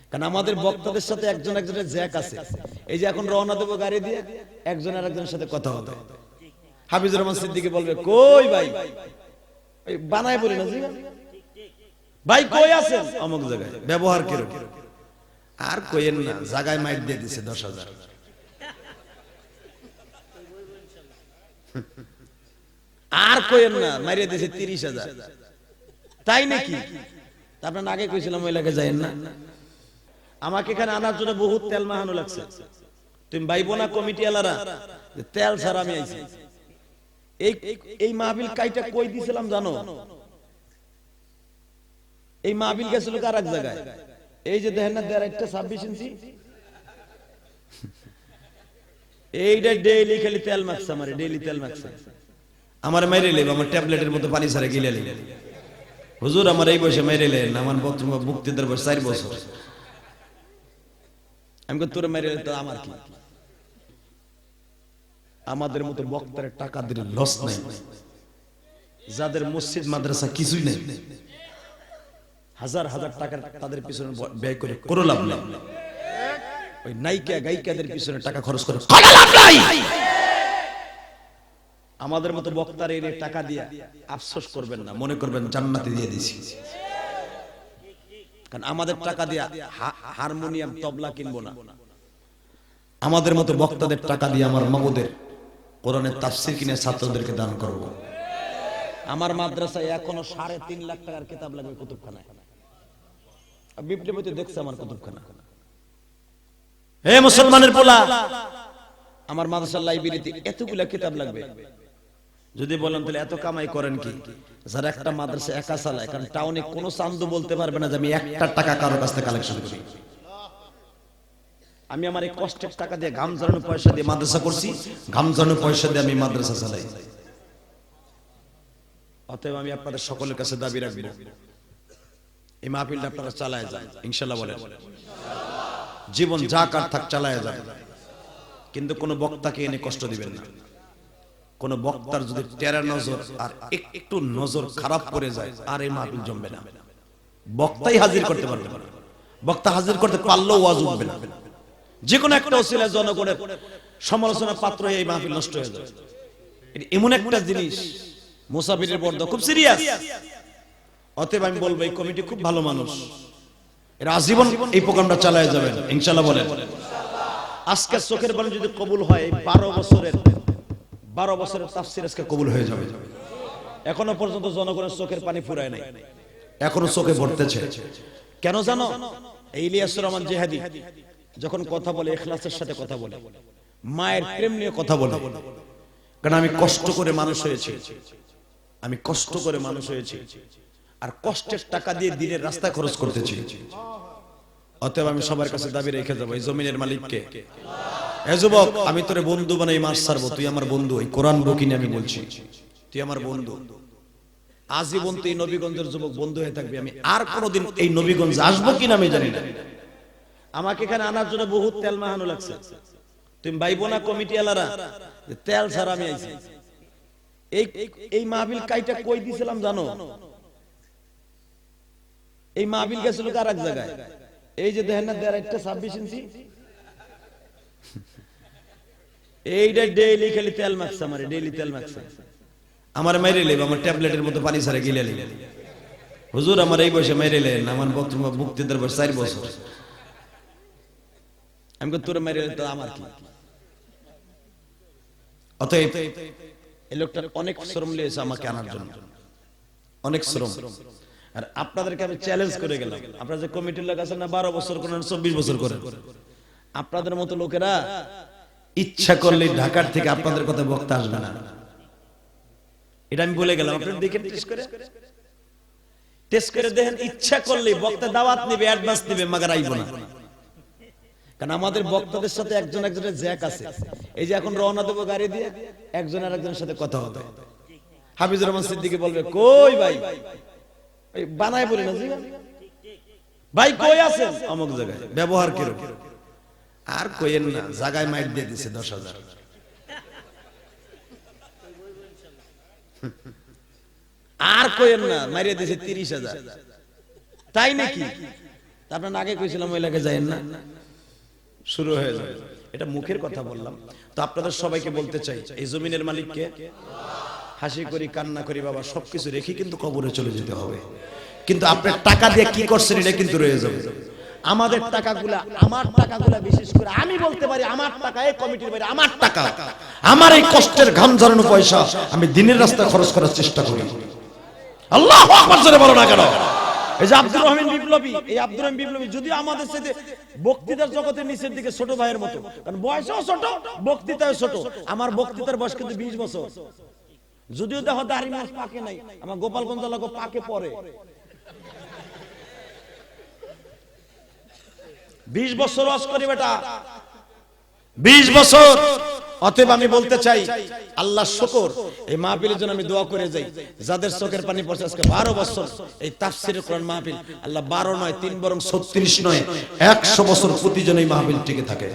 কারণ আমাদের বক্তাদের সাথে একজন একজনের জ্যাক আছে। এই যে এখন রওনা দেবো গাড়ি দিয়ে, একজন আর একজনের সাথে কথা হবে। হাফিজুর রহমান সিদ্দিকী বলবে কই ভাই, বানায় বলি না জি ভাই কই আছেন, অমুক জায়গায়। ব্যবহার কিরকম? আর কইেন না, জায়গায় মাইক দিয়ে দিছে 10,000। আর কইেন না, মাইরে দিয়েছে 30,000। তাই নাকি? আপনার আগে কইছিলাম ওই এলাকায় যাইেন না। আমাকে এখানে আনার জন্য বহুত তেল মাহানো লাগছে। তুমি ভাইবো না কমিটি এলারা তেল ছাড়া আমি আইছি। এই মাহবিল কাইটা কই দিছিলাম জানো? এই মাহবিল গেছিল আর এক জায়গায়। এই যে দেখেন না 26 ইঞ্চি, এইটা ডেইলি খালি তেল মাখছে আমারে, ডেইলি তেল মাখছে আমার। মেরে লেব আমার ট্যাবলেটের মতো পানি ছাড়া গিলে লেব। হুজুর আমার এই বয়সে মেরে লেন, আমার মুক্তিদের বয়স 4 বছর। আমি তোর মেরে তো আমার কি? আমাদের মতো বক্তারের টাকা দিলে লস নাই, যাদের মসজিদ মাদ্রাসা কিছুই নেই, হাজার হাজার টাকা তাদের পিছনে ব্যয় করে কোনো লাভ নাই। ওই নায়িকা গায়িকাদের পিছনে টাকা খরচ করে কোনো লাভ নাই। আমাদের মতো বক্তার এই টাকা দিয়ে আফসোস করবেন না, মনে করবেন জান্নাতে দিয়ে দিছি। কারণ আমাদের টাকা দিয়ে হারমোনিয়াম তবলা কিনবো না। আমাদের মতো বক্তাদের টাকা দিয়ে আমার মাবুদের কোরআনের তাফসীর কিনে ছাত্রদেরকে দান করব। আমার মাদ্রাসায় এখনো 3.5 লাখ টাকার কিতাব লাগবে কুতুবখানায়। বিপ্লবীতে দেখছে আমার কুতুবখানা। হে মুসলমানের পোলা, আমার মাদ্রাসার লাইব্রেরিতে এতগুলা কিতাব লাগবে। যদি বলেন তাহলে এত কামাই করেন কি? যারা একটা মাদ্রাসা একা চালায়, কারণ টাউনে কোনো চান্দু বলতে পারবে না যে আমি 1 টাকা কারো কাছ থেকে কালেকশন করি। আমি আমার এই কষ্টের টাকা দিয়ে, ঘাম ঝরানো পয়সা দিয়ে মাদ্রাসা করছি, ঘাম ঝরানো পয়সা দিয়ে আমি মাদ্রাসা চালাই। অতএব আমি আপনাদের সকলের কাছে দাবি রাখবো, এই মাহফিলটা আপনারা চালায় যান ইনশাআল্লাহ। বলেন জীবন যা কার থাক চালায় যান, কিন্তু কোনো বক্তাকে এনে কষ্ট দিবেন না। কোন বক্তার যদি টেরা নজর আর একটু নজর খারাপ করে যায়, আর এই মাহফিল জমবে না। বক্তাই হাজির করতে পারবে না, বক্তা হাজির করতে পারলেও ওয়াজ উঠবে না। যে কোনো একটা ওসিলায় জনগণের সমালোচনার পাত্র হয়ে এই মাহফিল নষ্ট হয়ে যাবে। এমন একটা জিনিস, মুসাফিরের বর্দ খুব সিরিয়াস। অতএব আমি বলবো এই কমিটি খুব ভালো মানুষ, এরা আজীবন এই প্রোগ্রামটা চালায় যাবেন ইনশাআল্লাহ। বলেন আজকে চোখের বাণী যদি কবুল হয়, 12 বছরের তাফসীর আজকে কবুল হয়ে যাবে। এখনো পর্যন্ত জনগণের চোখের পানি ফুরায় নাই, এখনো চোখে ভরতেছে। কেন জানো? এই ইলিয়াসুর রহমান জিহাদি যখন কথা বলে, ইখলাসের সাথে কথা বলে, মায়ের প্রেম নিয়ে কথা বলে। কারণ আমি কষ্ট করে মানুষ হয়েছি, আমি কষ্ট করে মানুষ হয়েছি, আর কষ্টের টাকা দিয়ে দিনের রাস্তায় খরচ করতেছি। অতএব আমি সবার কাছে দাবি রেখে যাবো, এই জমিনের মালিককে, এ যুবক আমি তোরে বন্ধু বানাই মাস ছাড়বো, তুই আমার বন্ধু। এই কোরআন বকিনি আমি বলছি, তুই আমার বন্ধু। আজীবন তুই নবীগঞ্জের যুবক বন্ধু হয়ে থাকবি। আমি আর কোনোদিন এই নবীগঞ্জ আসবো কিনা আমি জানি না। আমাকে এখানে আনার জন্য বহুত তেল মাহানো লাগছে। তুমি ভাইবো না কমিটি এলারা তেল ছাড়া আমি আইছি। এই মাহবিল কাইটা কই দিছিলাম জানো? এই মাহবিল গেছিল আর এক জায়গায়। এই যে দেখেন না 26 ইঞ্চি, এইটা ডেইলি খালি তেল মাখছে আমারে, ডেইলি তেল মাখছে আমার। মেরে লেব আমার ট্যাবলেটের মতো পানি ছাড়া গিলে লেব। হুজুর আমার এই বয়সে মেরে লেন, আমার মুক্তিদের বয়স 4 বছর। আমি তোর মেরে তো আমার কি? অতএব এই লোকটা অনেক শ্রম লিয়েছে আমাকে আনার জন্য, অনেক শ্রম। আর আপনাদেরকে আমি চ্যালেঞ্জ করে গেলাম, আপনারা যে কমিটির লোক আছেন না, 12 বছর করেন, 24 বছর করেন, আপনাদের মতো লোকেরা ইচ্ছা করলে ঢাকার থেকে আপনাদের কথা বক্তা আসবে না। এটা আমি বলে গেলাম, আপনারা দেখেন, টেস্ট করে দেখেন। ইচ্ছা করলে বক্তা দাওয়াত নেবে, অ্যাডভান্স নেবে, মাগার আইব না। কারণ আমাদের বক্তাদের সাথে একজন একজনের জ্যাক আছে। এই যে এখন রওনা দেবো গাড়ি দিয়ে, একজন আর একজনের সাথে কথা হবে। হাফিজুর রহমান সিদ্দিকী বলবে কই ভাই, বানায় বলি না জি ভাই কই আছেন, অমুক জায়গায়। ব্যবহার কিরকম? আর কইেন না, জায়গায় মাইক দিয়ে দিছে 10,000। আর কইেন না, মাইরে দিছে 30,000। তাই নাকি? আপনার আগে কইছিলাম ওই এলাকায় যাইেন না, শুরু হয়ে যাবে। এটা মুখের কথা বললাম। তো আপনাদের সবাইকে বলতে চাই, এই জমিনের মালিককে হাসি করি কান্না করি বাবা সবকিছু রেখে কিন্তু কবরে চলে যেতে হবে। কিন্তু আপনার টাকা দিয়ে কি করছেন এটা কিন্তু রয়ে যাবে। আমাদের টাকাগুলা, আমার টাকাগুলা বিশেষ করে আমি বলতে পারি আমার টাকা, এই কমিটির বাইরে আমার টাকা, আমার এই কষ্টের ঘাম ঝরানো পয়সা আমি দিনের রাস্তায় খরচ করার চেষ্টা করি। আল্লাহু আকবার জোরে বলো না কেন? এই যে আব্দুর রহমান বিপ্লবী, এই আব্দুর রহমান বিপ্লবী যদি আমাদের সাথে বক্তৃতার জগতের নিচের দিকে ছোট ভাইয়ের মতো, কারণ বয়সও ছোট, বক্তৃতাও ছোট। আমার বক্তৃতার বয়স কিন্তু 20 বছর, যদিও দেখো দাড়ি মাস পাকে নাই, আমার গোপালগঞ্জ এলাকা পাকে পড়ে। 20 বছর ওয়াজ করি বেটা, 20 বছর। অতএব আমি বলতে চাই আল্লাহ শুকর, এই মাহফিলের জন্য আমি দোয়া করে যাই যাদের চোখের পানি পড়ছে আজকে 12 বছর এই তাফসীরের কোরআন মাহফিল, আল্লাহ 12 নয় 3 বরং 36 নয় 100 বছর প্রতিজন এই মাহফিল টিকে থাকে।